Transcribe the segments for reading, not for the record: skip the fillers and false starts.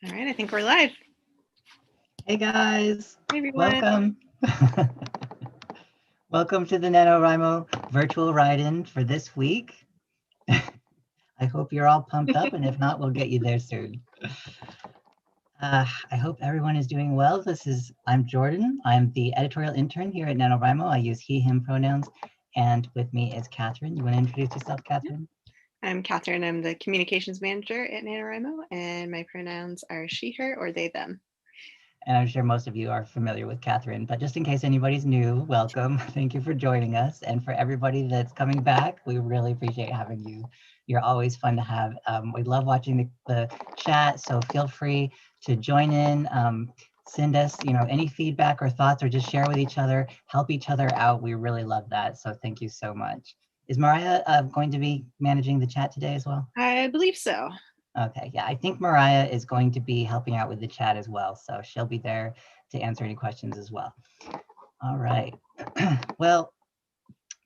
All right, I think we're live. Hey guys, Hey everyone. welcome. Welcome to the NaNoWriMo virtual write-in for this week. I hope you're all pumped up, and if not, we'll get you there soon. I hope everyone is doing well. I'm Jordan. I'm the editorial intern here at NaNoWriMo. I use he, him pronouns, and with me is Catherine. You want to introduce yourself, Catherine? I'm Catherine. I'm the communications manager at NaNoWriMo, and my pronouns are she, her, or they, them. And I'm sure most of you are familiar with Catherine, but just in case anybody's new, welcome. Thank you for joining us. And for everybody that's coming back, we really appreciate having you. You're always fun to have. We love watching the chat, so feel free to join in, send us any feedback or thoughts, or just share with each other, help each other out. We really love that, so thank you so much. Is Mariah going to be managing the chat today as well? I believe so. Okay, yeah, I think Mariah is going to be helping out with the chat as well, so she'll be there to answer any questions as well. All right. Well,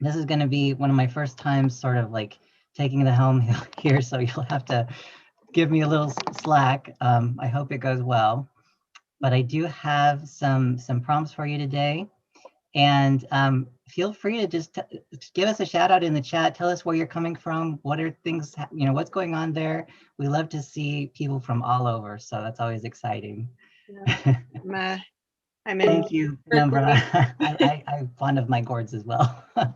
this is going to be one of my first times sort of like taking the helm here, so you'll have to give me a little slack. I hope it goes well. But I do have some prompts for you today. And feel free to just give us a shout out in the chat. Tell us where you're coming from. What are things, what's going on there? We love to see people from all over. So that's always exciting. Yeah. I'm in. Thank you, Penumbra. I'm fond of my gourds as well. I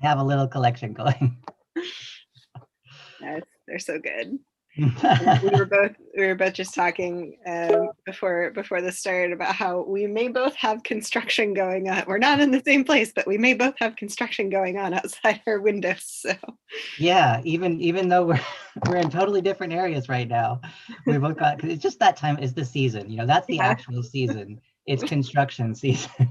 have a little collection going. Yes, they're so good. we were both just talking before this started about how we may both have construction going on. We're not in the same place, but we may both have construction going on outside our windows. So yeah, even though we're in totally different areas right now, we both got, because it's just that time is the season. That's the actual season. It's construction season.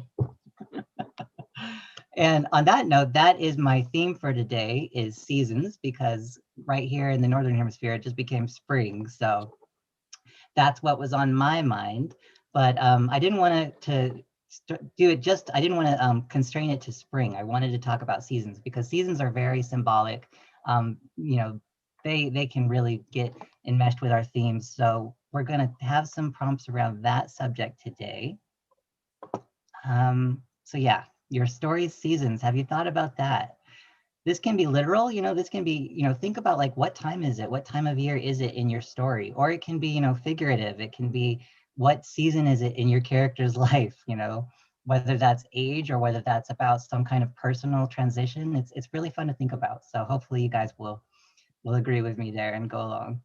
And on that note, that is my theme for today is seasons, because right here in the Northern Hemisphere, it just became spring. So that's what was on my mind. But I didn't want to do it just, I didn't want to constrain it to spring. I wanted to talk about seasons because seasons are very symbolic. They can really get enmeshed with our themes. So we're going to have some prompts around that subject today. So yeah, your story's seasons. Have you thought about that? This can be literal, this can be, think about like, what time is it? What time of year is it in your story? Or it can be, figurative. It can be, what season is it in your character's life? Whether that's age or whether that's about some kind of personal transition. It's really fun to think about. So hopefully you guys will agree with me there and go along.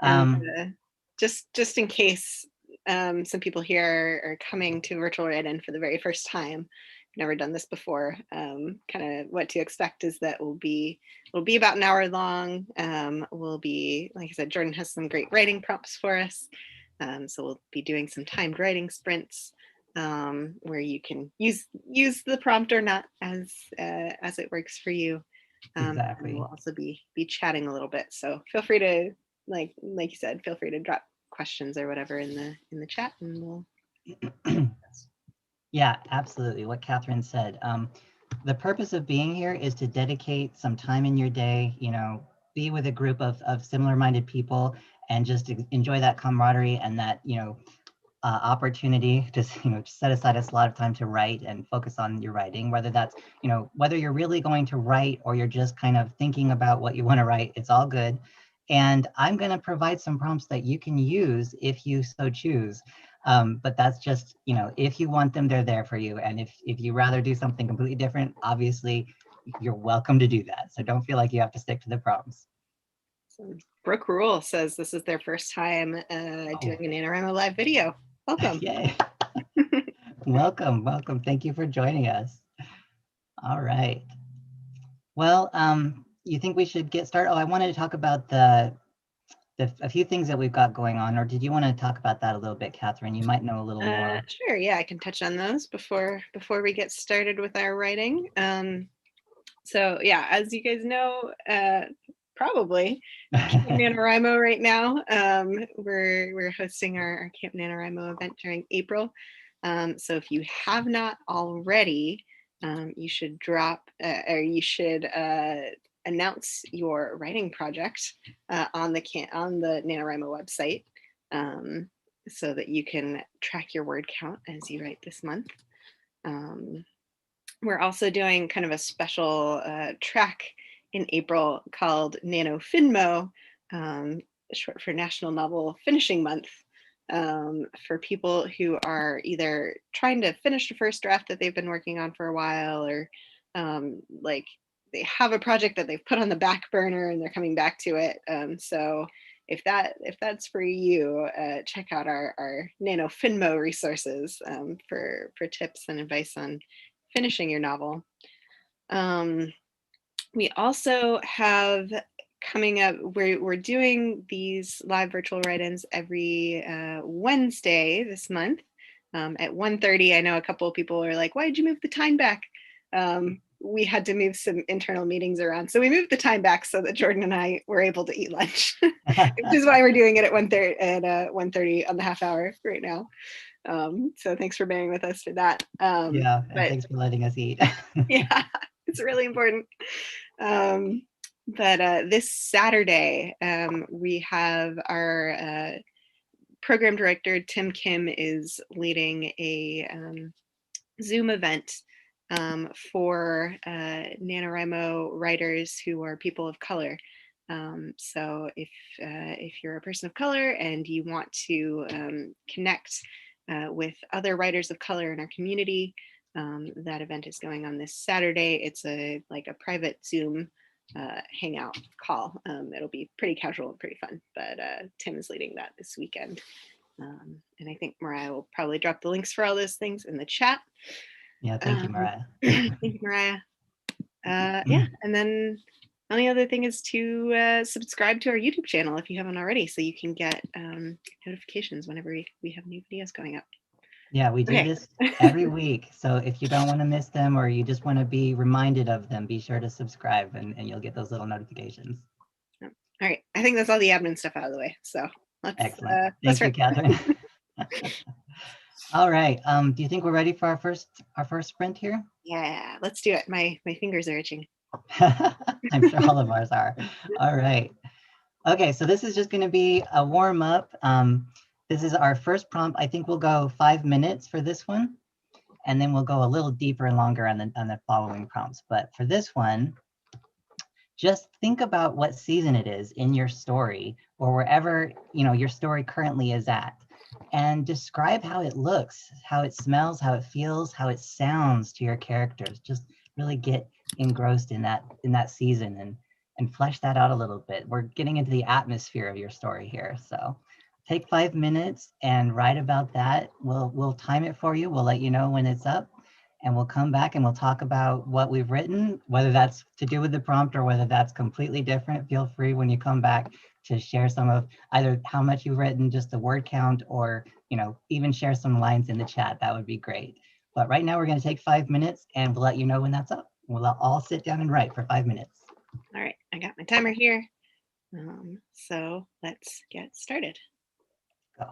and just in case some people here are coming to virtual write-in for the very first time, never done this before, kind of what to expect is that we'll be about an hour long. We'll be, like I said, Jordan has some great writing prompts for us, so we'll be doing some timed writing sprints where you can use the prompt or not as it works for you. Exactly. And we'll also be chatting a little bit, so feel free to, like you said, feel free to drop questions or whatever in the chat, and we'll Yeah, absolutely. What Catherine said. The purpose of being here is to dedicate some time in your day, be with a group of similar-minded people and just enjoy that camaraderie and that, opportunity to, set aside a slot of time to write and focus on your writing, whether that's, whether you're really going to write or you're just kind of thinking about what you want to write, it's all good. And I'm going to provide some prompts that you can use if you so choose. But that's just, if you want them, they're there for you. And if you rather do something completely different, obviously, you're welcome to do that. So don't feel like you have to stick to the prompts. So Brooke Rule says this is their first time doing an NaNoWriMo live video. Welcome. Yay. Welcome. Thank you for joining us. All right. Well, you think we should get started? Oh, I wanted to talk about a few things that we've got going on, or did you want to talk about that a little bit, Catherine? You might know a little more. Sure, yeah, I can touch on those before we get started with our writing. So yeah, as you guys know, probably Camp NaNoWriMo right now. We're hosting our Camp NaNoWriMo event during April. So if you have not already, you should announce your writing project on the NaNoWriMo website. so that you can track your word count as you write this month. We're also doing kind of a special track in April called NaNoWriMo, short for National Novel Finishing Month, for people who are either trying to finish the first draft that they've been working on for a while, or like they have a project that they've put on the back burner and they're coming back to it. So if that's for you, check out our NaNoWriMo resources for tips and advice on finishing your novel. We also have coming up, we're doing these live virtual write-ins every Wednesday this month at 1:30. I know a couple of people are like, why did you move the time back? We had to move some internal meetings around. So we moved the time back so that Jordan and I were able to eat lunch, which is why we're doing it at 1:30 on the half hour right now. So thanks for bearing with us for that. Yeah, and thanks for letting us eat. Yeah, it's really important. But this Saturday, we have our program director, Tim Kim, is leading a Zoom event for NaNoWriMo writers who are people of color. So if you're a person of color and you want to connect with other writers of color in our community, that event is going on this Saturday. It's a private Zoom hangout call. It'll be pretty casual and pretty fun, but Tim is leading that this weekend. And I think Mariah will probably drop the links for all those things in the chat. Yeah, thank you, Mariah. Thank you, Mariah. Yeah, and then the only other thing is to subscribe to our YouTube channel if you haven't already, so you can get notifications whenever we have new videos going up. Yeah, we do this every week. So if you don't want to miss them, or you just want to be reminded of them, be sure to subscribe and you'll get those little notifications. All right, I think that's all the admin stuff out of the way. So excellent. Thank you, Catherine. All right. Do you think we're ready for our first sprint here? Yeah, let's do it. My fingers are itching. I'm sure all of ours are. All right. Okay, so this is just going to be a warm up. This is our first prompt. I think we'll go 5 minutes for this one, and then we'll go a little deeper and longer on the following prompts. But for this one, just think about what season it is in your story, or wherever your story currently is at, and describe how it looks, how it smells, how it feels, how it sounds to your characters. Just really get engrossed in that season and flesh that out a little bit. We're getting into the atmosphere of your story here. So take 5 minutes and write about that. We'll time it for you. We'll let you know when it's up, and we'll come back and we'll talk about what we've written, whether that's to do with the prompt or whether that's completely different. Feel free when you come back to share some of either how much you've written, just the word count, or even share some lines in the chat. That would be great. But right now we're going to take 5 minutes and we'll let you know when that's up. We'll all sit down and write for 5 minutes. All right, I got my timer here. So let's get started. Go.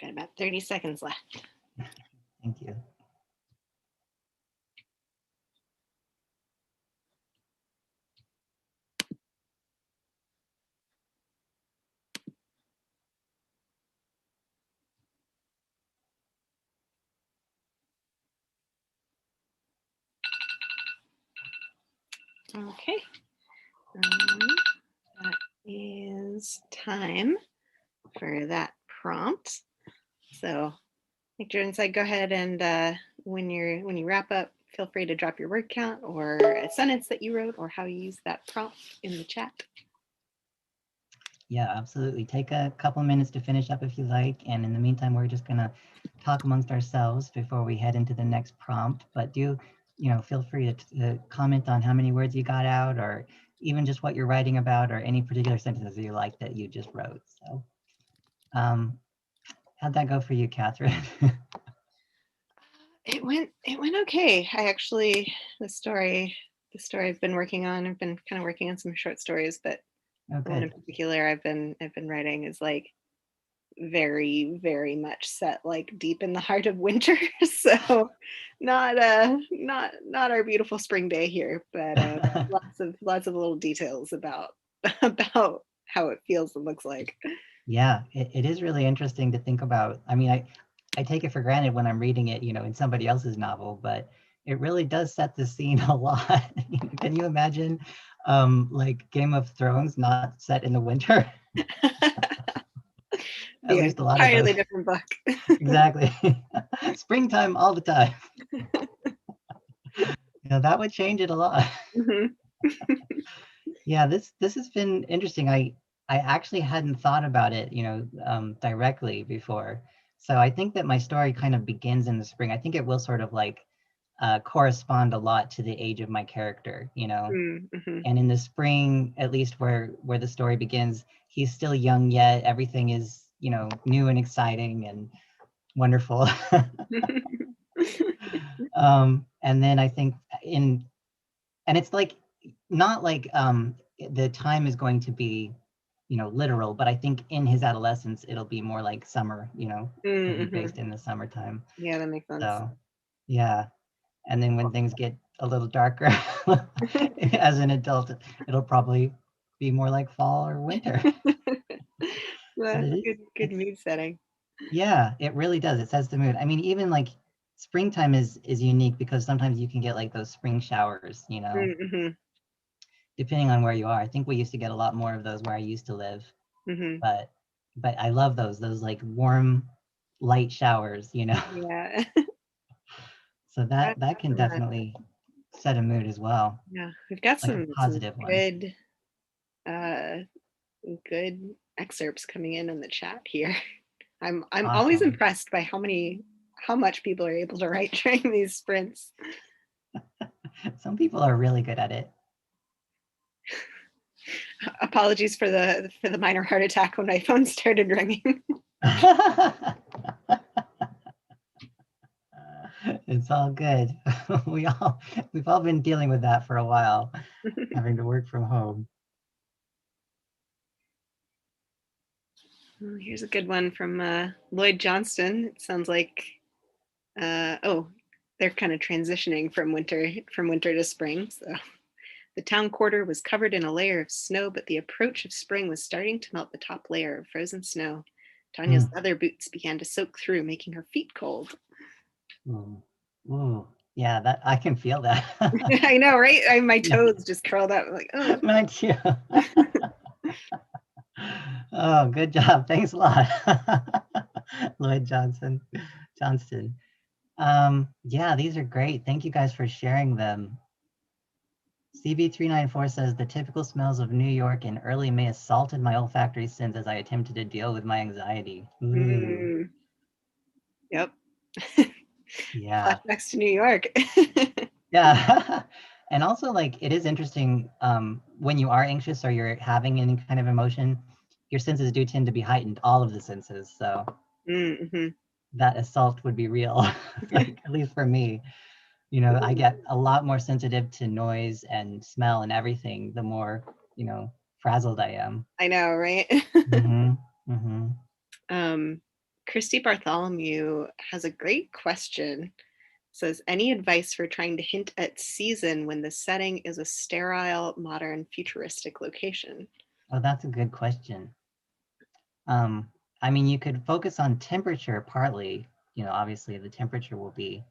Got about 30 seconds left. Thank you. Okay. That is time for that prompt. So like Jordan said, go ahead and when you wrap up, feel free to drop your word count or a sentence that you wrote or how you use that prompt in the chat. Yeah, absolutely. Take a couple minutes to finish up if you like. And in the meantime, we're just gonna talk amongst ourselves before we head into the next prompt. But do, feel free to comment on how many words you got out, or even just what you're writing about, or any particular sentences you like that you just wrote. So how'd that go for you, Catherine? It went okay. I actually, the story I've been working on, I've been kind of working on some short stories, but Oh, the one in good. particular I've been writing is like very, very much set like deep in the heart of winter. So not our beautiful spring day here, but lots of little details about about how it feels and looks like. Yeah, it is really interesting to think about. I mean, I take it for granted when I'm reading it, in somebody else's novel, but it really does set the scene a lot. Can you imagine, like Game of Thrones not set in the winter? At Yeah, least a lot of those. entirely different book. Exactly. Springtime all the time. That would change it a lot. Mhm. Yeah, this has been interesting. I actually hadn't thought about it, directly before. So I think that my story kind of begins in the spring. I think it will sort of like correspond a lot to the age of my character, Mm-hmm. And in the spring, at least where the story begins, he's still young yet. Everything is, new and exciting and wonderful. And then I think and it's like not like the time is going to be literal, but I think in his adolescence it'll be more like summer, it'll be Mm-hmm. based in the summertime. Yeah, that makes sense. So yeah, and then when things get a little darker as an adult, it'll probably be more like fall or winter. But Well, it is, good mood setting. yeah, it really does. It sets the mood. I mean, even like springtime is unique because sometimes you can get like those spring showers, Mm-hmm. depending on where you are. I think we used to get a lot more of those where I used to live, Mm-hmm. but I love those like warm, light showers, Yeah. So Got that can some, definitely set a mood as well, yeah, we've got like a some positive one. uh good excerpts coming in the chat here. I'm always Awesome. impressed by how much people are able to write during these sprints. Some people are really good at it. Apologies for the minor heart attack when my phone started ringing. It's all good. We've all been dealing with that for a while, having to work from home. Well, here's a good one from Lloyd Johnston. It sounds like, oh, they're kind of transitioning from winter to spring. So the town quarter was covered in a layer of snow, but the approach of spring was starting to melt the top layer of frozen snow. Tanya's leather boots began to soak through, making her feet cold. Ooh. Ooh. Yeah, that I can feel that. I know, right? My toes just curled up. I'm like, oh. Mine too. Oh, good job. Thanks a lot. Lloyd Johnston. Yeah, these are great. Thank you guys for sharing them. CB394 says the typical smells of New York in early May assaulted my olfactory sense as I attempted to deal with my anxiety. Ooh. Yep. Yeah. Flashbacks to New York. Yeah. And also, like, it is interesting when you are anxious or you're having any kind of emotion, your senses do tend to be heightened, all of the senses. So that assault would be real, like, at least for me. You know, I get a lot more sensitive to noise and smell and everything the more, you know, frazzled I am. I know, right? Christy Bartholomew has a great question. Says, any advice for trying to hint at season when the setting is a sterile, modern, futuristic location? Oh, that's a good question. I mean, you could focus on temperature partly. You know, obviously the temperature will be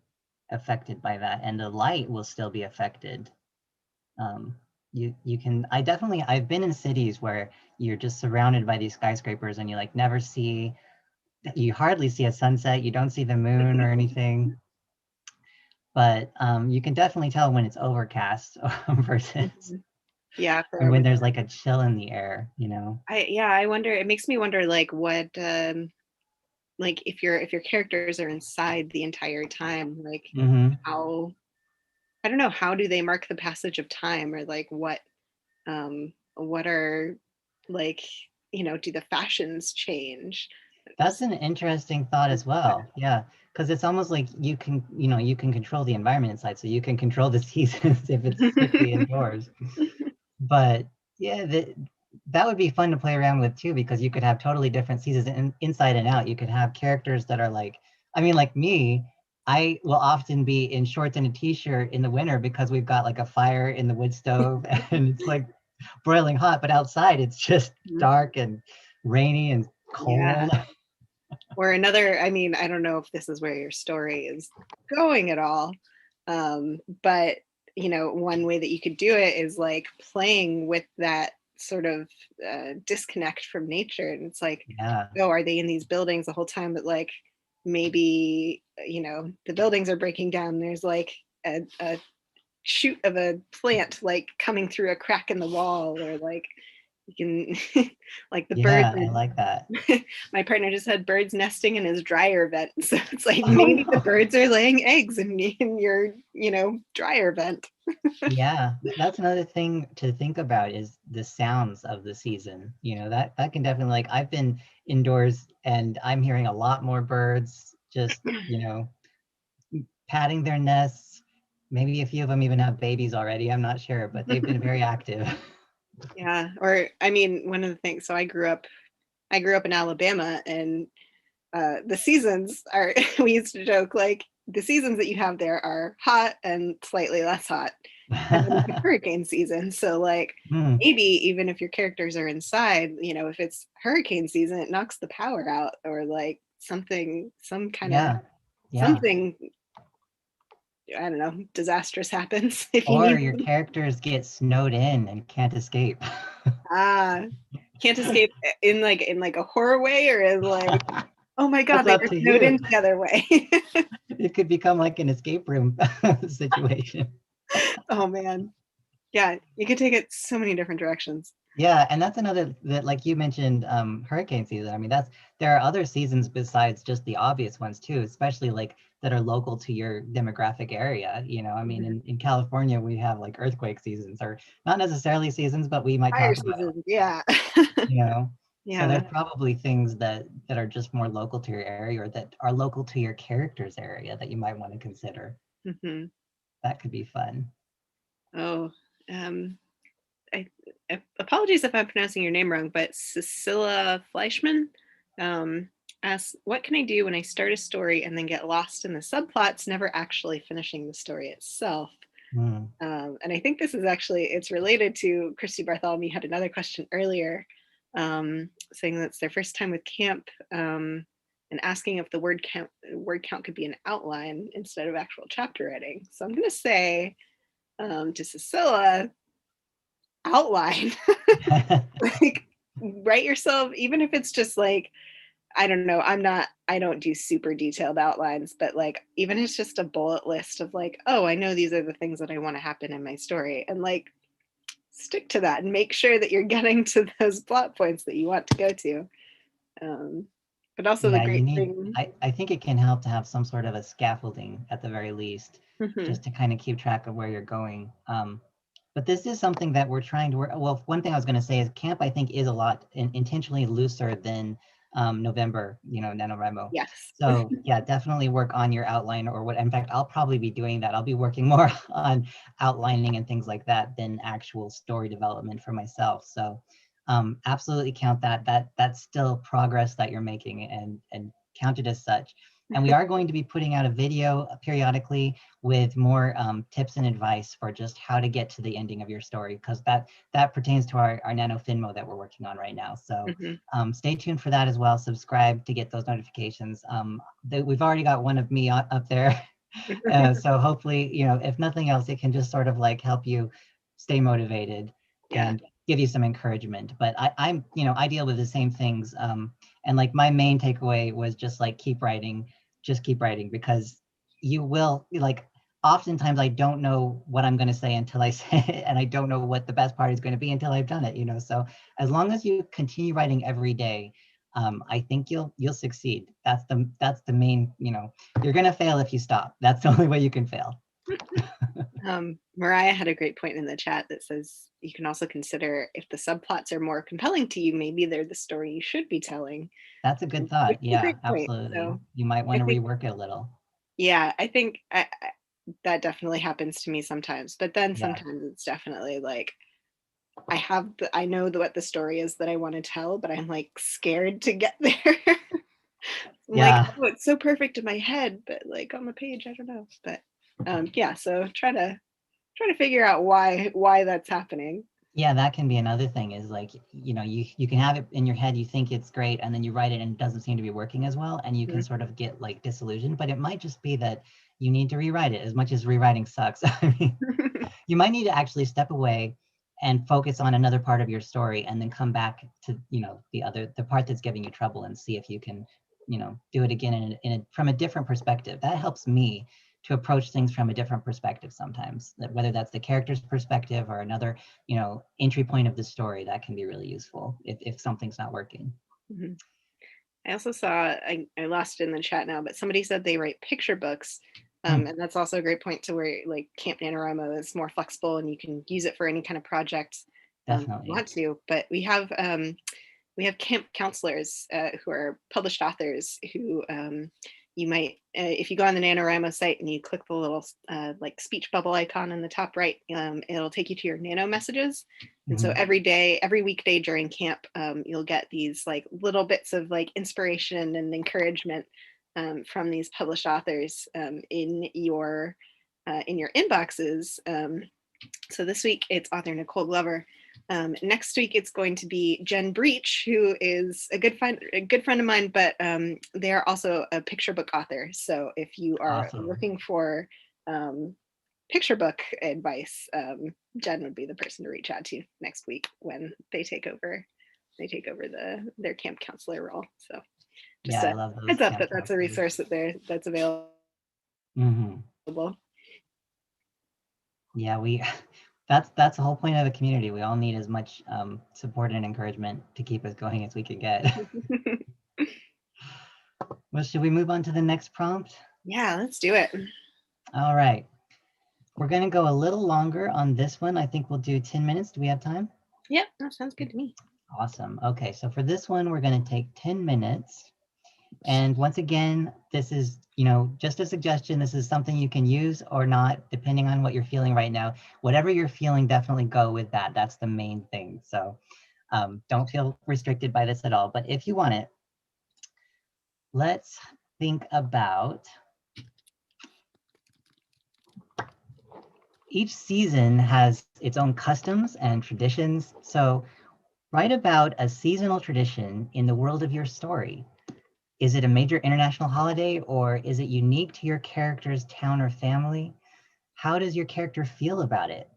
affected by that, and the light will still be affected. You can, I've been in cities where you're just surrounded by these skyscrapers and you like never see, you hardly see a sunset, you don't see the moon or anything. But you can definitely tell when it's overcast versus and when there's like a chill in the air, you know. I wonder, it makes me wonder like what like if your characters are inside the entire time, like how, I don't know, how do they mark the passage of time, or like what are, like, you know, do the fashions change? That's an interesting thought as well. Yeah, because it's almost like you can, you know, you can control the environment inside, so you can control the seasons if it's strictly indoors. But yeah, that would be fun to play around with too, because you could have totally different seasons inside and out. You could have characters that are like, I mean, like me, I will often be in shorts and a t-shirt in the winter because we've got like a fire in the wood stove and it's like broiling hot, but outside it's just dark and rainy and cold. Yeah. Or another, I mean, I don't know if this is where your story is going at all, but you know, one way that you could do it is like playing with that sort of disconnect from nature. And it's like, oh, are they in these buildings the whole time? But like maybe, you know, the buildings are breaking down. There's like a shoot of a plant like coming through a crack in the wall, or like you can like the birds. I like that. My partner just had birds nesting in his dryer vent, so it's like maybe the birds are laying eggs in your, you know, dryer vent. Yeah, that's another thing to think about is the sounds of the season. You know, that can definitely, like, I've been indoors and I'm hearing a lot more birds just, you know, patting their nests. Maybe a few of them even have babies already, I'm not sure, but they've been very active. Yeah, or I mean, one of the things, so I grew up in Alabama, and the seasons are we used to joke like the seasons that you have there are hot and slightly less hot, and then it's hurricane season. So like maybe even if your characters are inside, you know, if it's hurricane season, it knocks the power out, or like some kind of something, I don't know, disastrous happens. If you or need your characters get snowed in and can't escape. Can't escape in like a horror way, or in like, oh my god, they That's up were to snowed in you. together way. It could become like an escape room situation. Oh man. Yeah, you could take it so many different directions. Yeah, and that's another that, like you mentioned, hurricane season. I mean, there are other seasons besides just the obvious ones too, especially like that are local to your demographic area. I mean, Mhm. in California, we have like earthquake seasons, or not necessarily seasons, but we might Fire talk about season, yeah. it, you know. So Yeah. there's probably things that are just more local to your area, or that are local to your character's area that you might want to consider. Mhm. That could be fun. Oh, um, I, apologies if I'm pronouncing your name wrong, but Cecilia Fleischman um, asks, "What can I do when I start a story and then get lost in the subplots, never actually finishing the story itself?" Mm, And I think this is actually it's related to Christy Bartholomew had another question earlier, saying that's their first time with camp, and asking if the word count could be an outline instead of actual chapter writing. So I'm going to say to Cecilia, outline. Like, write yourself, even if it's just like, I don't know, I don't do super detailed outlines, but like even if it's just a bullet list of like, oh, I know these are the things that I want to happen in my story, and like stick to that and make sure that you're getting to those plot points that you want to go to. um, but also the Yeah, you great need, thing. I think it can help to have some sort of a scaffolding at the very least, Mhm. just to kind of keep track of where you're going. But this is something that we're trying to work. Well, one thing I was going to say is camp, I think, is a lot intentionally looser than November, NaNoWriMo. Yes. So yeah, definitely work on your outline or what. In fact, I'll probably be doing that. I'll be working more on outlining and things like that than actual story development for myself. So absolutely count that. That's still progress that you're making, and count it as such. And we are going to be putting out a video periodically with more tips and advice for just how to get to the ending of your story, because that pertains to our Nano Finmo that we're working on right now. So Mhm. stay tuned for that as well. Subscribe to get those notifications. We've already got one of me up there. So hopefully, if nothing else, it can just sort of like help you stay motivated Yeah. and give you some encouragement. But I deal with the same things. And like my main takeaway was just like just keep writing, because you will, like, oftentimes I don't know what I'm going to say until I say it, and I don't know what the best part is going to be until I've done it. So as long as you continue writing every day, I think you'll succeed. That's the main, you're going to fail if you stop. That's the only way you can fail. Mariah had a great point in the chat that says you can also consider if the subplots are more compelling to you, maybe they're the story you should be telling, That's a good which thought. is a Yeah, great point. absolutely. So You might I want to think, rework it a little. yeah, I think that definitely happens to me sometimes. But then Yeah. sometimes it's definitely like I know what the story is that I want to tell, but I'm like scared to get there. I'm like, Yeah. oh, it's so perfect in my head, but like on the page, I don't know. But yeah, so try to figure out why that's happening. Yeah, that can be another thing, is like, you can have it in your head, you think it's great, and then you write it and it doesn't seem to be working as well, and you can Mhm. sort of get like disillusioned, but it might just be that you need to rewrite it, as much as rewriting sucks. I mean, you might need to actually step away and focus on another part of your story, and then come back to, the part that's giving you trouble, and see if you can, do it again from a different perspective. That helps me to approach things from a different perspective sometimes, whether that's the character's perspective or another, entry point of the story. That can be really useful if something's not working. Mhm. I also saw I lost it in the chat now, but somebody said they write picture books. Hmm, And that's also a great point to where like Camp NaNoWriMo is more flexible and you can use it for any kind of project you definitely. want to. But we have camp counselors who are published authors who you might, if you go on the NaNoWriMo site and you click the little like speech bubble icon in the top right, it'll take you to your Nano messages. And so Hmm. every day, every weekday during camp, you'll get these like little bits of like inspiration and encouragement from these published authors in your inboxes. So this week it's author Nicole Glover. Next week it's going to be Jen Breach, who is a good friend of mine, but they are also a picture book author. So if you are Awesome. looking for um, picture book advice, Jen would be the person to reach out to next week when they take over. Their camp counselor role. So just Yeah, I a love those heads up camp that that's a counselors. resource that's available. Hmm. Yeah, That's the whole point of the community. We all need as much support and encouragement to keep us going as we can get. Well, should we move on to the next prompt? Yeah, let's do it. All right. We're going to go a little longer on this one. I think we'll do 10 minutes. Do we have time? Yep, that sounds good to me. Awesome. Okay, so for this one, we're going to take 10 minutes. And once again, this is, just a suggestion. This is something you can use or not, depending on what you're feeling right now. Whatever you're feeling, definitely go with that. That's the main thing. So don't feel restricted by this at all. But if you want it, let's think about each season has its own customs and traditions. So write about a seasonal tradition in the world of your story. Is it a major international holiday, or is it unique to your character's town or family? How does your character feel about it?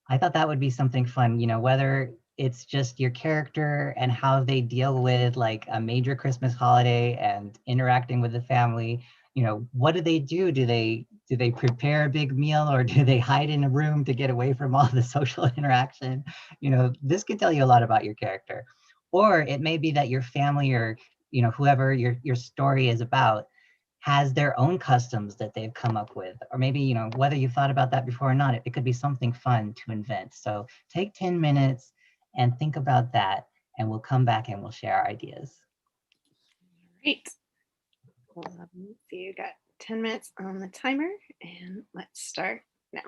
I thought that would be something fun, whether it's just your character and how they deal with like a major Christmas holiday and interacting with the family. What do they do? Do they prepare a big meal, or do they hide in a room to get away from all the social interaction? This could tell you a lot about your character. Or it may be that your family, or whoever your story is about, has their own customs that they've come up with. Or maybe, whether you've thought about that before or not, it could be something fun to invent. So take 10 minutes and think about that, and we'll come back and we'll share our ideas. Great. Let's see, you got 10 minutes on the timer, and let's start now.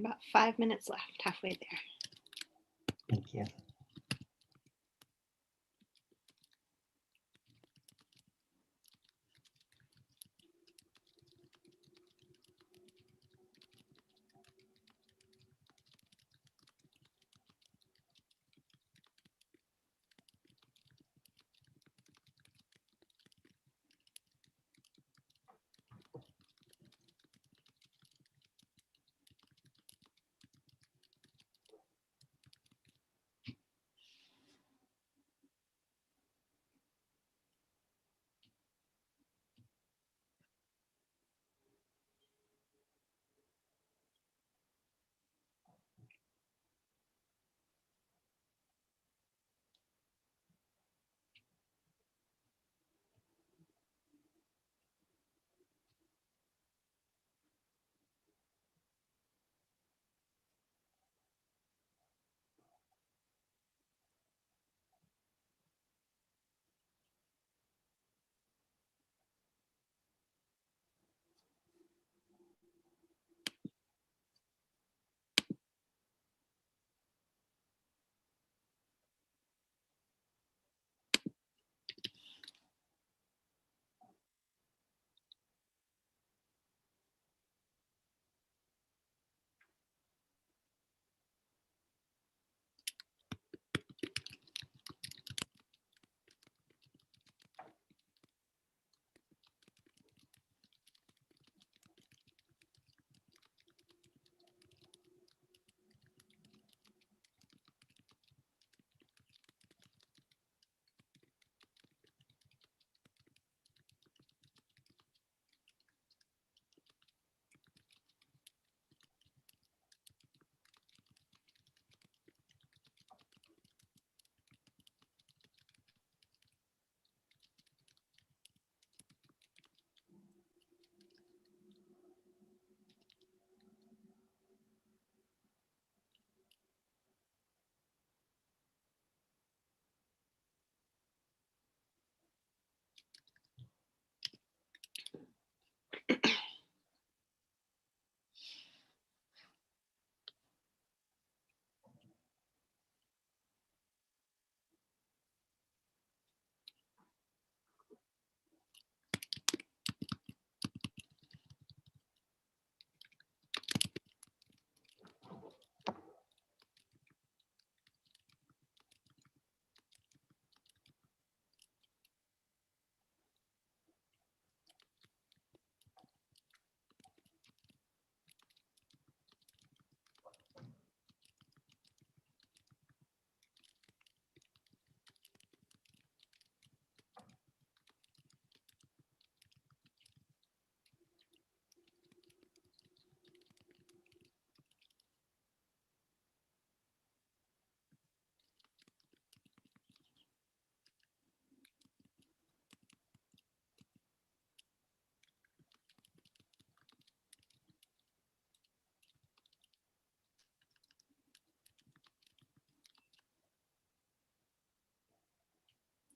About 5 minutes left, halfway there. Thank you.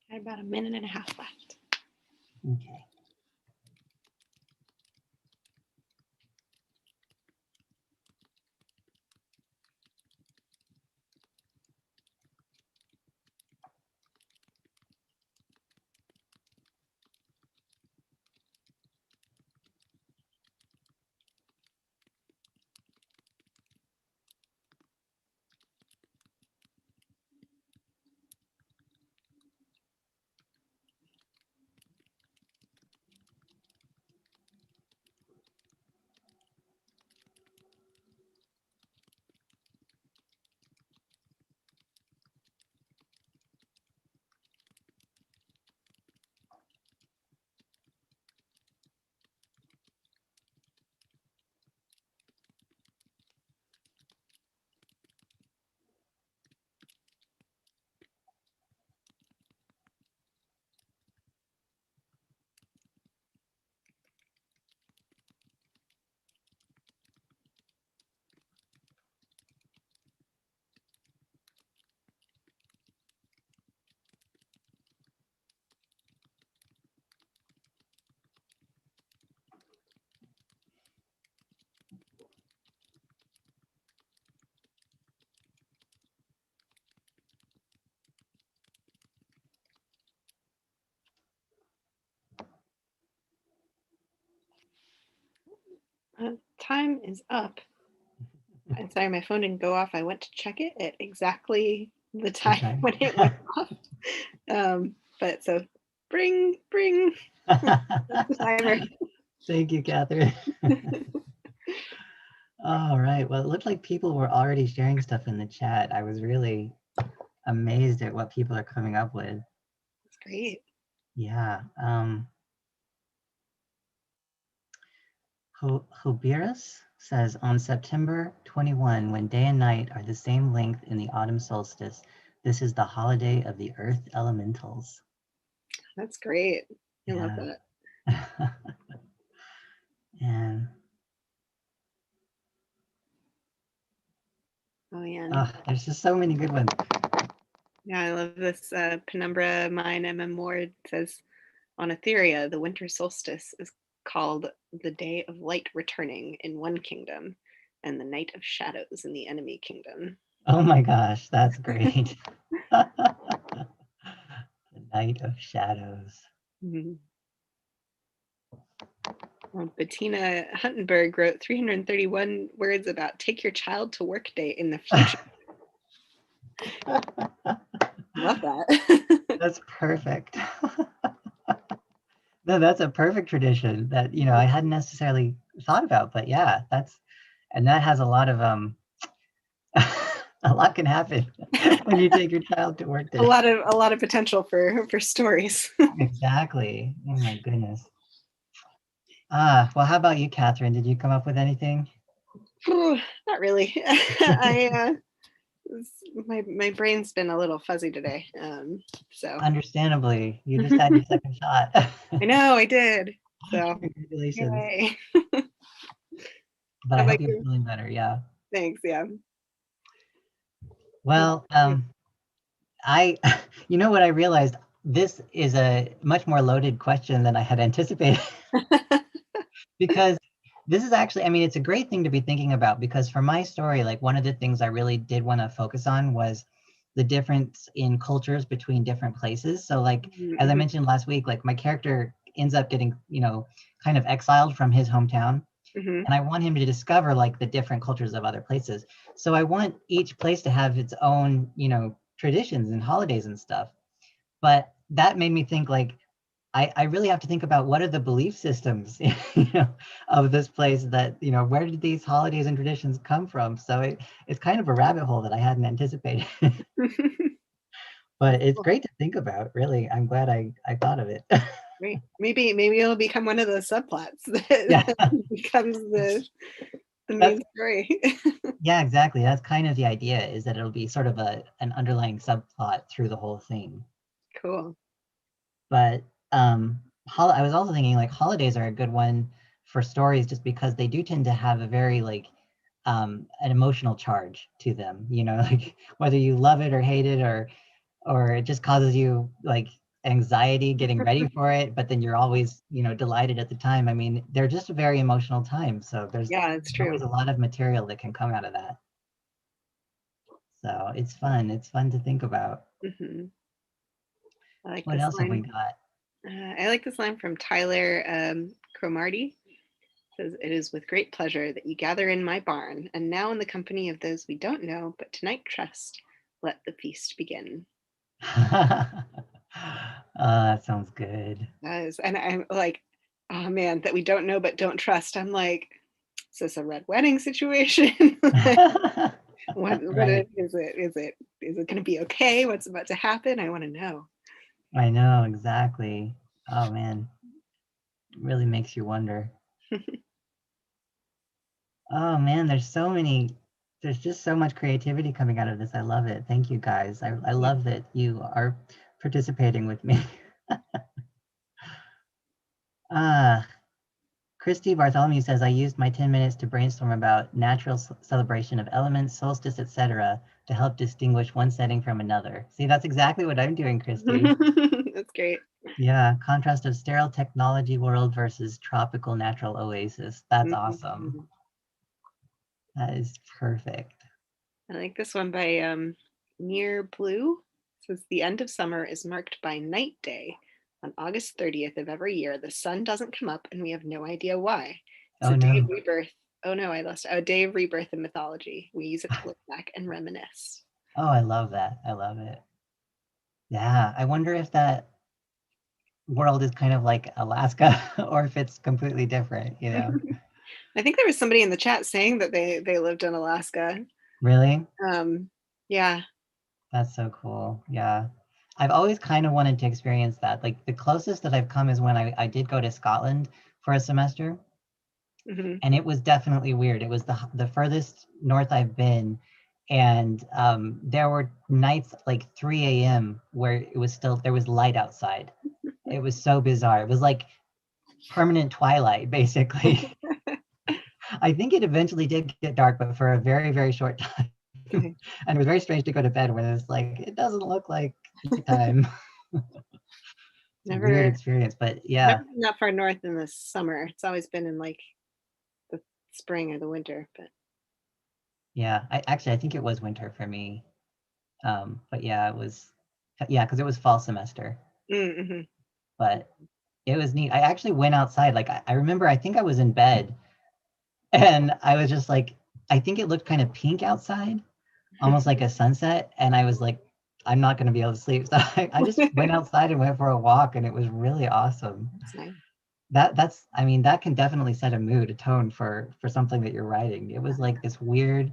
Got about 1.5 minutes left. Okay. Time is up. I'm sorry, my phone didn't go off. I went to check it at exactly the time Okay. when it went off. But so bring that's the timer. Thank you, Catherine. All right. Well, it looked like people were already sharing stuff in the chat. I was really amazed at what people are coming up with. That's great. Yeah. Hobiras says on September 21, when day and night are the same length in the autumn solstice, this is the holiday of the earth elementals. That's great. I love Yeah. that. And Oh yeah. there's just so many good ones. Yeah, I love this. Penumbra Mine MM Ward says on Etheria, the winter solstice is called the day of light returning in one kingdom and the night of shadows in the enemy kingdom. Oh my gosh, that's great. The Night of Shadows. Mhm. Well, Bettina Huntenberg wrote 331 words about take your child to work day in the future. Love that. That's perfect. No, that's a perfect tradition that, I hadn't necessarily thought about, but yeah, and that has a lot of, a lot can happen when you take your child to work a day. lot of potential for stories. Exactly. Oh my goodness. Well, how about you, Catherine? Did you come up with anything? Not really. I my brain's been a little fuzzy today. So Understandably, you just had your second shot. I know I did. So Congratulations. yay. But How I about hope you're you? feeling better. Yeah. Thanks. Yeah. Well, I, what I realized, this is a much more loaded question than I had anticipated. Because this is actually, I mean, it's a great thing to be thinking about, because for my story, like one of the things I really did want to focus on was the difference in cultures between different places. So like, as I Mhm, mentioned last week, like my character ends up getting, kind of exiled from his hometown. mhm. And I want him to discover like the different cultures of other places. So I want each place to have its own, traditions and holidays and stuff. But that made me think like, I really have to think about what are the belief systems, of this place that, where did these holidays and traditions come from? So it's kind of a rabbit hole that I hadn't anticipated, but That's it's cool. great to think about. Really, I'm glad I thought of it. Great. Maybe it'll become one of those subplots Yeah, that becomes the that's main story. yeah, exactly. That's kind of the idea, is that it'll be sort of an underlying subplot through the whole thing. Cool. But I was also thinking like holidays are a good one for stories, just because they do tend to have a very like an emotional charge to them. Like whether you love it or hate it, or it just causes you like anxiety getting ready for it, but then you're always delighted at the time. I mean, they're just a very emotional time, so there's Yeah, it's always true. a lot of material that can come out of that. So it's fun to think about. Hmm. I like What this else have we line. got? I like this line from Tyler Cromarty. Says, "It is with great pleasure that you gather in my barn, and now in the company of those we don't know, but tonight trust, let the feast begin." That sounds good. And I'm like, oh man, that we don't know but don't trust. I'm like, is this a red wedding situation? Right. Is it going to be okay? What's about to happen? I want to know. I know, exactly. Oh man, it really makes you wonder. Oh man, there's just so much creativity coming out of this. I love it. Thank you guys. I Yeah. love that you are participating with me. Uh, Christy Bartholomew says, I used my 10 minutes to brainstorm about natural celebration of elements, solstice, etc., to help distinguish one setting from another. See, that's exactly what I'm doing, Christy. That's great. Yeah, contrast of sterile technology world versus tropical natural oasis. That's awesome. Mhm. That is perfect. I like this one by Near Blue. It says the end of summer is marked by night day. On August 30th of every year, the sun doesn't come up and we have no idea why. It's Oh, a day of no. rebirth. Oh no, I lost a day of rebirth in mythology. We use it to look back and reminisce. Oh, I love that. I love it. Yeah. I wonder if that world is kind of like Alaska or if it's completely different, you know? I think there was somebody in the chat saying that they lived in Alaska. Really? Yeah. That's so cool. Yeah. I've always kind of wanted to experience that. Like the closest that I've come is when I did go to Scotland for a semester, Hmm. and it was definitely weird. It was the furthest north I've been, and there were nights like 3 a.m. where it was still there was light outside. It was so bizarre. It was like permanent twilight, basically. I think it eventually did get dark, but for a very, very short time. And it was very strange to go to bed when it's like, it doesn't look like nighttime. It's a weird Never experience, but never yeah, been that far north in the summer. It's always been in like the spring or the winter, but yeah. I think it was winter for me. But yeah, it was, yeah, because it was fall semester. mm-hmm. But it was neat. I actually went outside. Like I remember, I think I was in bed, and I was just like, I think it looked kind of pink outside, almost like a sunset, and I was like, I'm not going to be able to sleep. So I just went outside and went for a walk, and it was really awesome. It's nice. That's I mean, that can definitely set a mood, a tone for something that you're writing. It was like this weird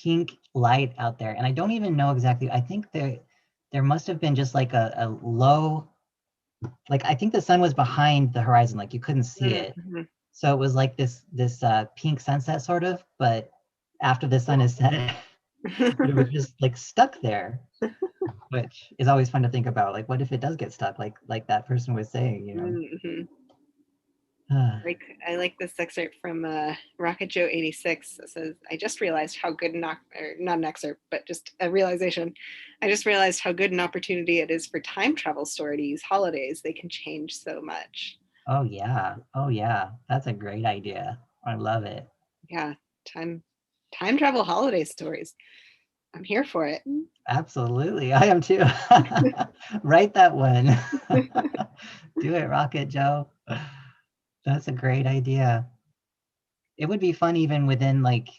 pink light out there, and I don't even know exactly. I think there must have been just like a low, like I think the sun was behind the horizon, like you couldn't see it. Mm-hmm. So it was like this pink sunset sort of, but after the sun is set, but it was just like stuck there, which is always fun to think about. Like, what if it does get stuck, like that person was saying, you know? Mm-hmm. Like I like this excerpt from Rocket Joe 86 that says, "I just realized how good or not an excerpt, but just a realization. I just realized how good an opportunity it is for time travel story to use holidays. They can change so much." Oh yeah. Oh yeah. That's a great idea. I love it. Yeah, time travel holiday stories. I'm here for it. Absolutely. I am too. Write that one. Do it, Rocket Joe. That's a great idea. It would be fun even within like,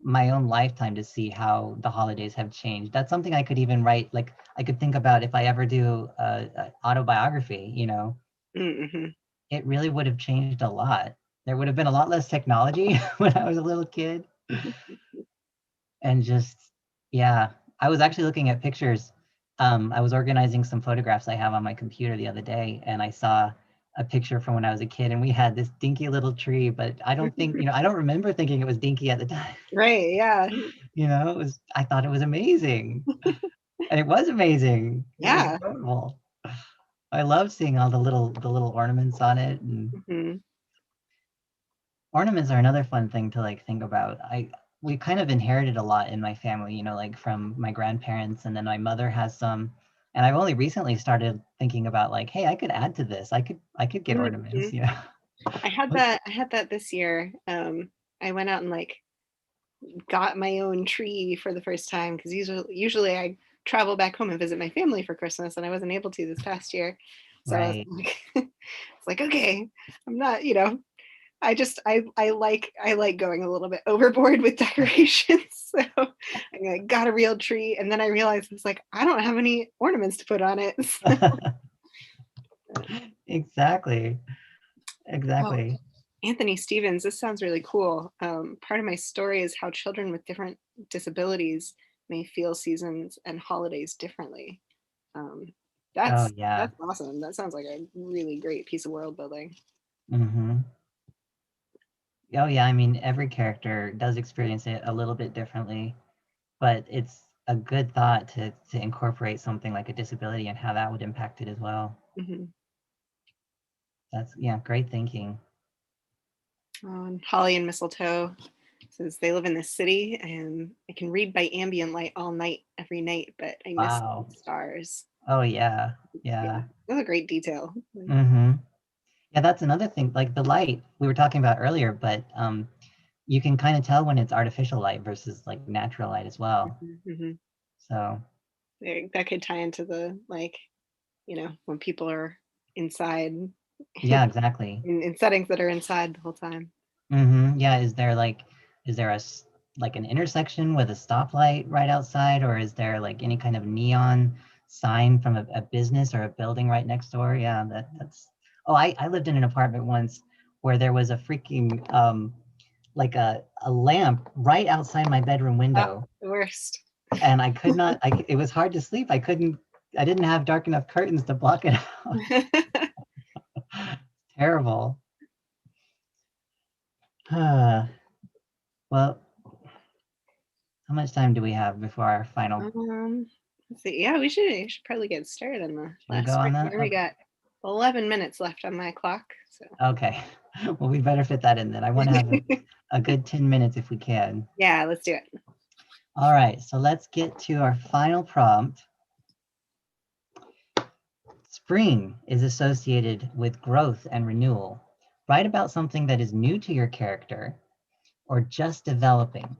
my own lifetime to see how the holidays have changed. That's something I could even write, like I could think about if I ever do a autobiography, Mm-hmm. it really would have changed a lot. There would have been a lot less technology when I was a little kid. And just, yeah, I was actually looking at pictures. I was organizing some photographs I have on my computer the other day, and I saw a picture from when I was a kid, and we had this dinky little tree, but I don't think, I don't remember thinking it was dinky at the time. Right, yeah. I thought it was amazing. And it was amazing. It was Yeah. incredible. I love seeing all the little ornaments on it, and Mm-hmm. ornaments are another fun thing to like think about. We kind of inherited a lot in my family, like from my grandparents, and then my mother has some. And I've only recently started thinking about like, hey, I could add to this. I could get Mm-hmm. ornaments. I had that this year. I went out and like got my own tree for the first time because usually I travel back home and visit my family for Christmas, and I wasn't able to this past year. So I was Right. like, it's like, okay, I'm not, I like going a little bit overboard with decorations. So I got a real tree, and then I realized it's like I don't have any ornaments to put on it. Exactly. Oh, Exactly. Anthony Stevens, this sounds really cool. Part of my story is how children with different disabilities may feel seasons and holidays differently. Um, Oh that's yeah. that's awesome. That sounds like a really great piece of world building. Mm-hmm. Oh yeah. I mean, every character does experience it a little bit differently, but it's a good thought to incorporate something like a disability and how that would impact it as well. Hmm. That's, yeah, great thinking. Holly and Mistletoe says they live in the city and I can read by ambient light all night, every night, but I miss the Wow. stars. Oh yeah. Yeah, Yeah. that's a great detail. Mm-hmm. Yeah, that's another thing. Like the light we were talking about earlier, but you can kind of tell when it's artificial light versus like natural light as well. Hmm. So That could tie into the when people are inside Yeah, exactly. in settings that are inside the whole time. Yeah, is there like an intersection with a stoplight right outside, or is there like any kind of neon sign from a business or a building right next door? Yeah, that's. Oh, I lived in an apartment once where there was a freaking like a lamp right outside my bedroom Oh, window, the worst. and I could not. It was hard to sleep. I couldn't. I didn't have dark enough curtains to block it out. Terrible. Well, how much time do we have before our final? Let's see. Yeah, we should probably get started on the Should we go last on part that? here. We got 11 minutes left on my clock. So Okay. Well, we better fit that in then. I want to have a good 10 minutes if we can. yeah, let's do it. All right, so let's get to our final prompt. Spring is associated with growth and renewal. Write about something that is new to your character or just developing.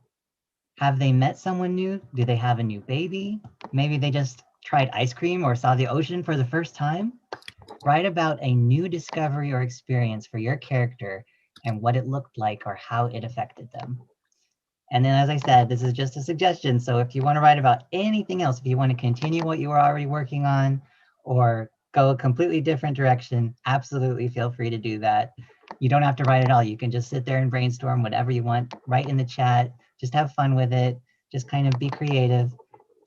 Have they met someone new? Do they have a new baby? Maybe they just tried ice cream or saw the ocean for the first time? Write about a new discovery or experience for your character and what it looked like or how it affected them. And then, as I said, this is just a suggestion. So if you want to write about anything else, if you want to continue what you were already working on or go a completely different direction, absolutely feel free to do that. You don't have to write it all. You can just sit there and brainstorm whatever you want, write in the chat, just have fun with it, just kind of be creative.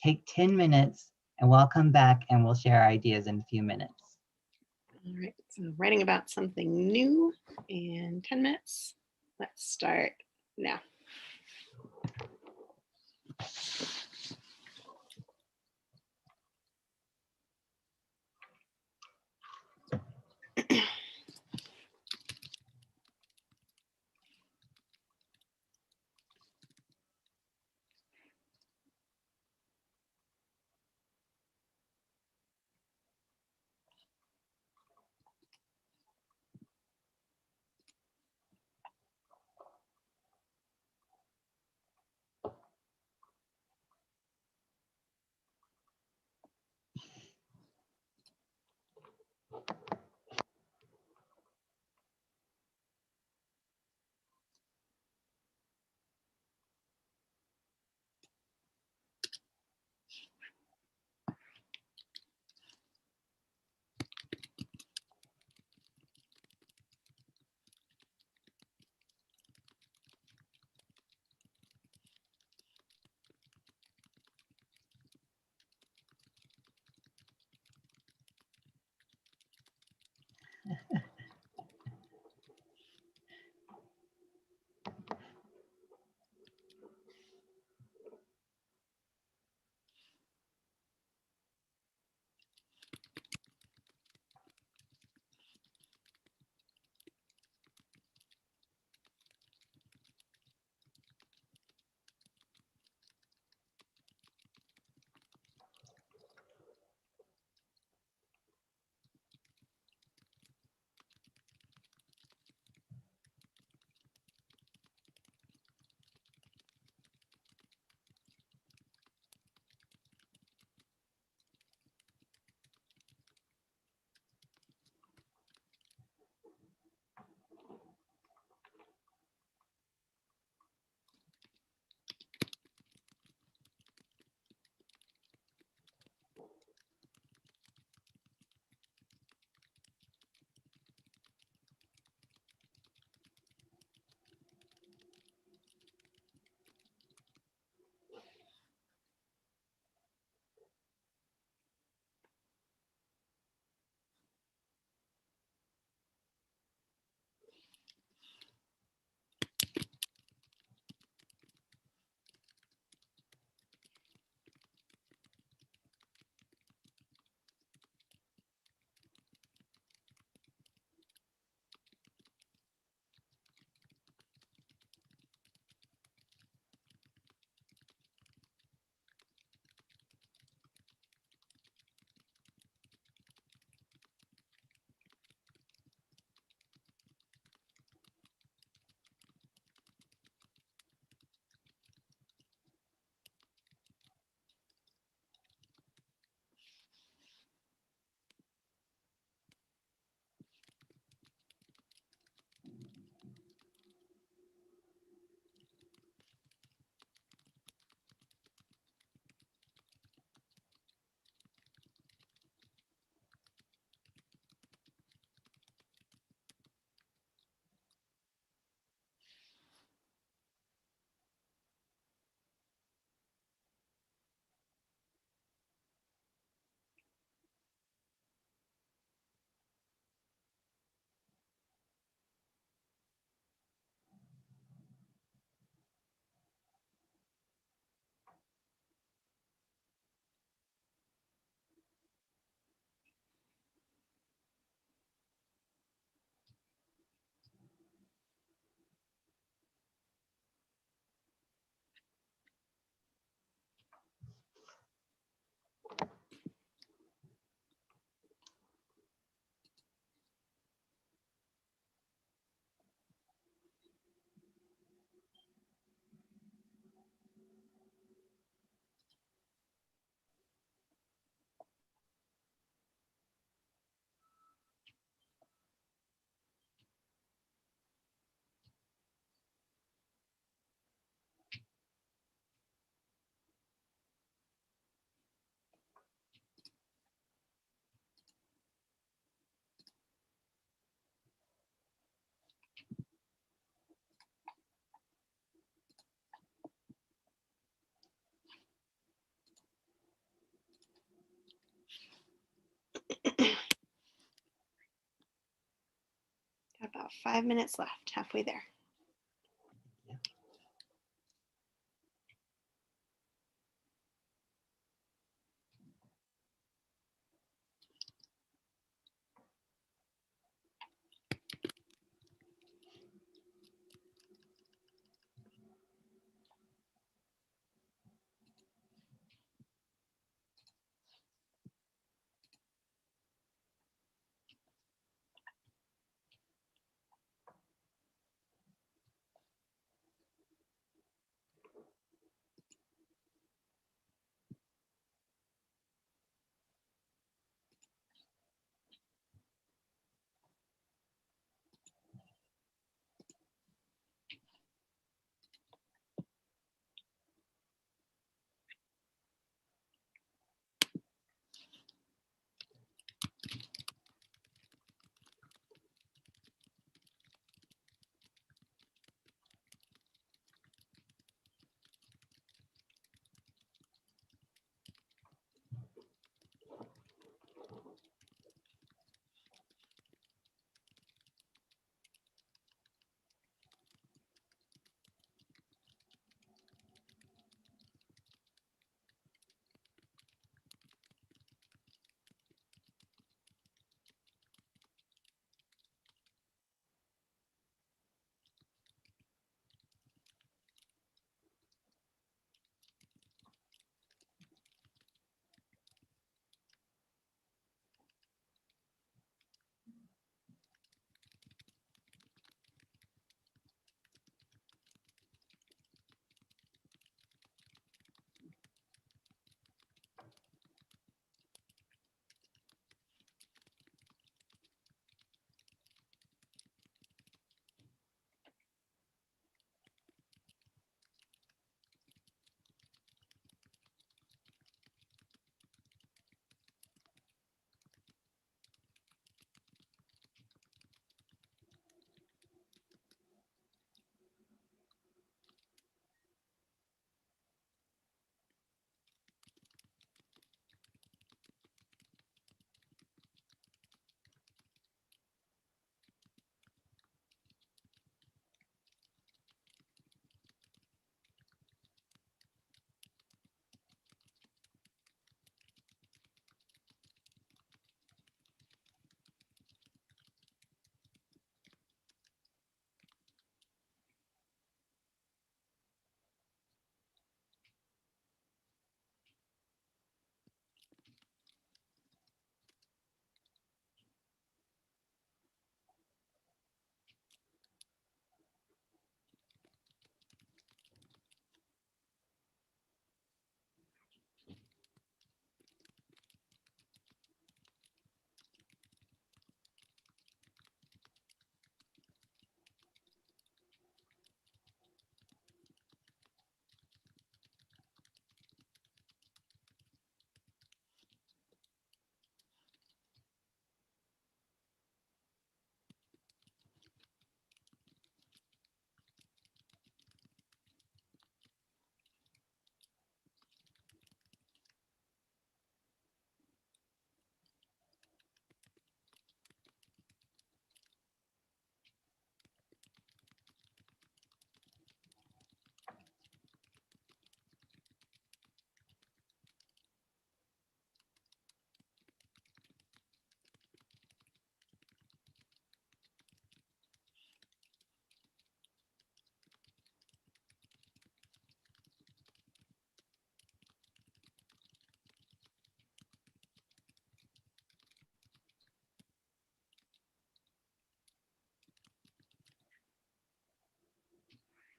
Take 10 minutes and we'll come back and we'll share our ideas in a few minutes. All right, so writing about something new in 10 minutes. Let's start now. 5 minutes left, halfway there.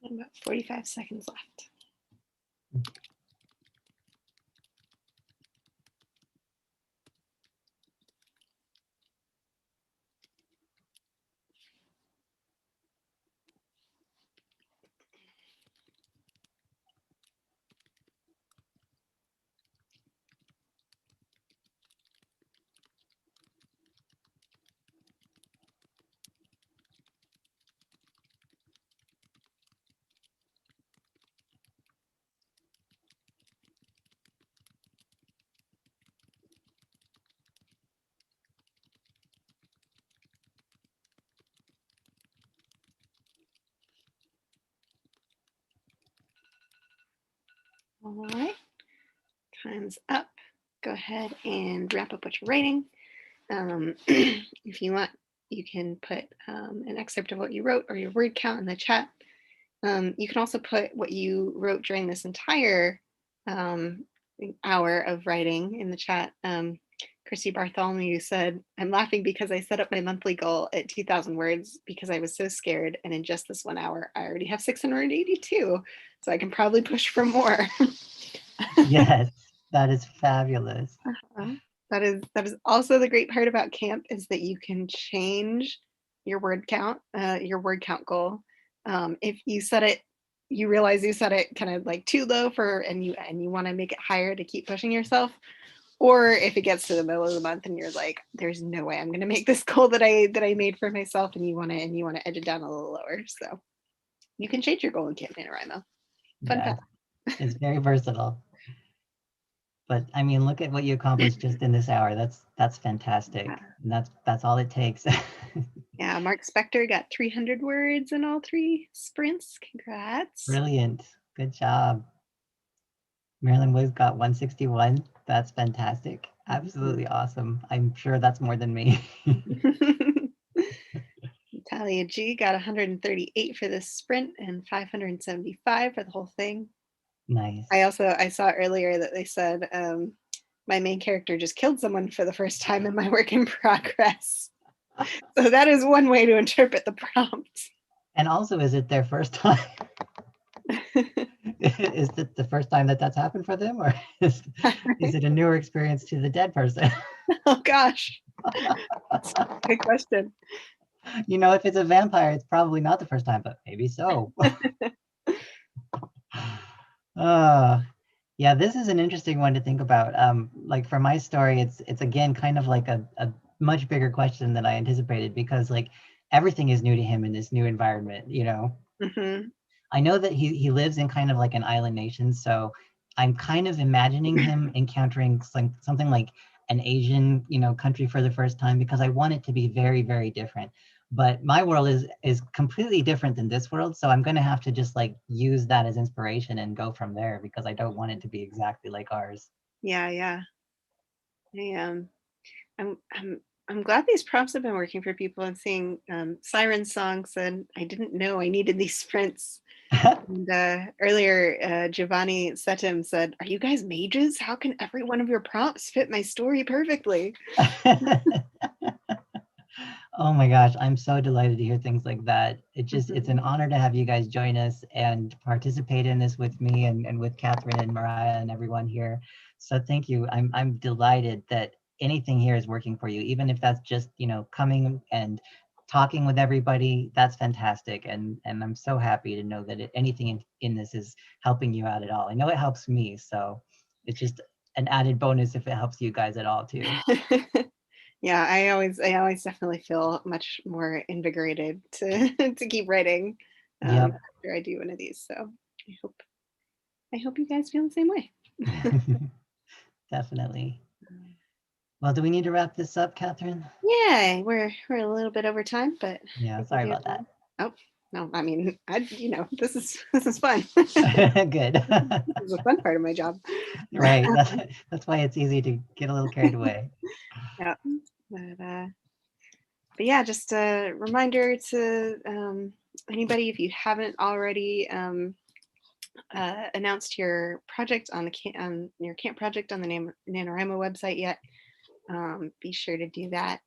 And about 45 seconds left. All right, time's up. Go ahead and wrap up what you're writing. If you want, you can put an excerpt of what you wrote or your word count in the chat. You can also put what you wrote during this entire hour of writing in the chat. Christy Bartholomew said, I'm laughing because I set up my monthly goal at 2,000 words because I was so scared. And in just this 1 hour, I already have 682. So I can probably push for more. Yes, that is fabulous. That is also the great part about camp, is that you can change your word count goal. If you set it, you realize you set it kind of like too low and you want to make it higher to keep pushing yourself. Or if it gets to the middle of the month and you're like, there's no way I'm going to make this goal that I made for myself, and you want to edge it down a little lower. So you can change your goal in Camp NaNoWriMo. Fun fact. It's very versatile. But I mean, look at what you accomplished just in this hour. That's fantastic. Yeah. And that's all it takes. Yeah, Mark Spector got 300 words in all 3 sprints. Congrats. Brilliant. Good job. Marilyn Woods got 161. That's fantastic. Absolutely awesome. I'm sure that's more than me. Natalia G got 138 for this sprint and 575 for the whole thing. Nice. I saw earlier that they said my main character just killed someone for the first time in my work in progress. So that is one way to interpret the prompt. And also, is it their first time? Is it the first time that that's happened for them, or is it a newer experience to the dead person? Oh gosh, that's a good question. You know, if it's a vampire, it's probably not the first time, but maybe so. Yeah, this is an interesting one to think about. Like for my story, it's again kind of like a much bigger question than I anticipated, because like everything is new to him in this new environment, you know. Mm-hmm. I know that he lives in kind of like an island nation, so I'm kind of imagining him encountering something like an Asian, you know, country for the first time, because I want it to be very, very different. But my world is completely different than this world, so I'm going to have to just like use that as inspiration and go from there, because I don't want it to be exactly like ours. Yeah. I'm glad these prompts have been working for people. And seeing Siren Song said, I didn't know I needed these sprints. And earlier, Giovanni Setim said, are you guys mages? How can every one of your prompts fit my story perfectly? Oh my gosh, I'm so delighted to hear things like that. It's an honor to have you guys join us and participate in this with me and with Catherine and Mariah and everyone here. So thank you. I'm delighted that anything here is working for you, even if that's just, you know, coming and talking with everybody. That's fantastic. And I'm so happy to know that anything in this is helping you out at all. I know it helps me, so it's just an added bonus if it helps you guys at all too. Yeah, I always definitely feel much more invigorated to to keep writing after I do one of these. So I hope you guys feel the same way. Definitely. Well, do we need to wrap this up, Catherine? Yeah, we're a little bit over time, but yeah, sorry about that. Oh no, I mean, this is fun. Good. This is a fun part of my job. Right. That's why it's easy to get a little carried away. Yeah, but yeah, just a reminder to anybody, if you haven't already announced your project on your camp project on the NaNoWriMo website yet, be sure to do that.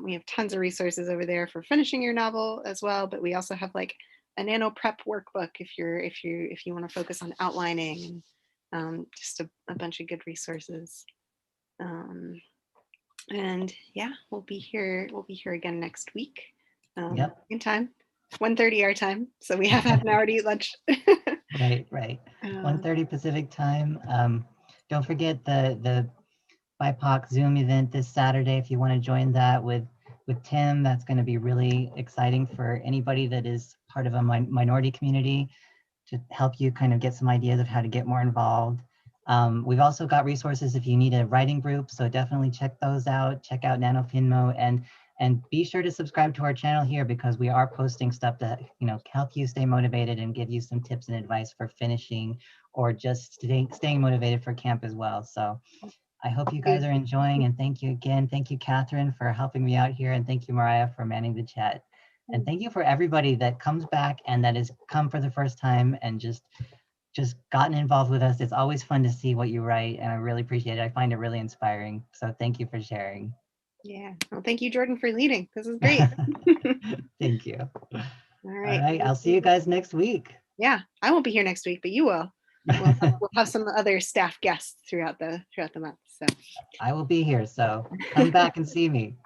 We have tons of resources over there for finishing your novel as well, but we also have like a nano prep workbook if you want to focus on outlining, and just a bunch of good resources. And yeah, we'll be here again next week. In time, 1:30 our time, so we have half an hour to eat lunch. Right. 1:30 Pacific time. Don't forget the BIPOC Zoom event this Saturday if you want to join that with Tim. That's going to be really exciting for anybody that is part of a minority community, to help you kind of get some ideas of how to get more involved. We've also got resources if you need a writing group, so definitely check those out. Check out NaNoWriMo, and And be sure to subscribe to our channel here because we are posting stuff to, help you stay motivated and give you some tips and advice for finishing or just staying motivated for camp as well. So I hope you guys are enjoying, and thank you again. Thank you, Catherine, for helping me out here, and thank you, Mariah, for manning the chat. And thank you for everybody that comes back and that has come for the first time and just gotten involved with us. It's always fun to see what you write, and I really appreciate it. I find it really inspiring. So thank you for sharing. Yeah. Well, thank you, Jordan, for leading. This is great. Thank you. All All right. right. I'll see you guys next week. Yeah, I won't be here next week, but you will. We'll have some other staff guests throughout the month. So I will be here. So come back and see me.